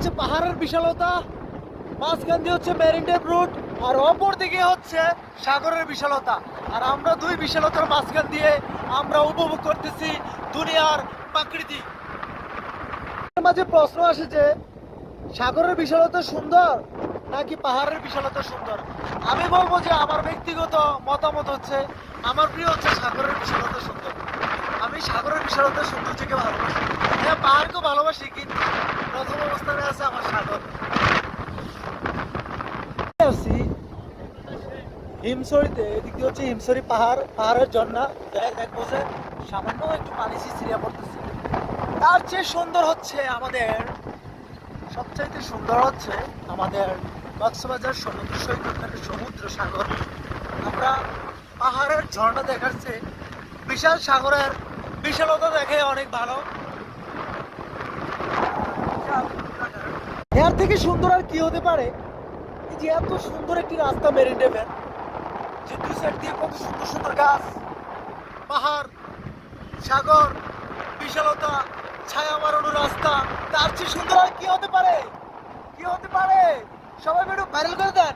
হচ্ছে পাহাড়ের বিশালতা, মাঝখান দিয়ে হচ্ছে মেরিন ড্রাইভ রুট, আর অপর দিকে হচ্ছে সাগরের বিশালতা। আর আমরা দুই বিশালতার মাঝখান দিয়ে আমরা উপভোগ করতেছি দুনিয়ার প্রাকৃতি। মাঝে প্রশ্ন আসে যে সাগরের বিশালতা সুন্দর নাকি পাহাড়ের বিশালতা সুন্দর। আমি বলবো যে আমার ব্যক্তিগত মতামত হচ্ছে আমার প্রিয় হচ্ছে সাগরের বিশালতা সুন্দর। আমি সাগরের বিশালতা সৌন্দর্যকে ভালোবাসি। হ্যাঁ, পাহাড়কেও ভালোবাসি, কিন্তু প্রথম অবস্থানে আছে আমার সাগর। আছি হিমছড়িতে, এদিক দিয়ে হচ্ছে হিমছড়ি পাহাড়, পাহাড়ের ঝর্ণা। দেখবো যে সামান্য একটু পানি ছিঁড়িয়া পড়তেছে। তার চেয়ে সুন্দর হচ্ছে আমাদের, সবচাইতে সুন্দর হচ্ছে আমাদের কক্সবাজার সমুদ্র সৈকত, সমুদ্র সাগর। আমরা পাহাড়ের ঝর্ণা দেখার চেয়ে বিশাল সাগরের বিশালতা দেখে অনেক ভালো। এর থেকে সুন্দর আর কি হতে পারে? এই যে এত সুন্দর একটি রাস্তা মেরিন ড্রাইভের, যে দুই সাইড দিয়ে কত সুন্দর সুন্দর গাছ, পাহাড়, সাগর, বিশালতা, ছায়া মারানো রাস্তা। তার চেয়ে সুন্দর আর কি হতে পারে? কি হতে পারে? সবাই একটু ভাইরাল করে দেন।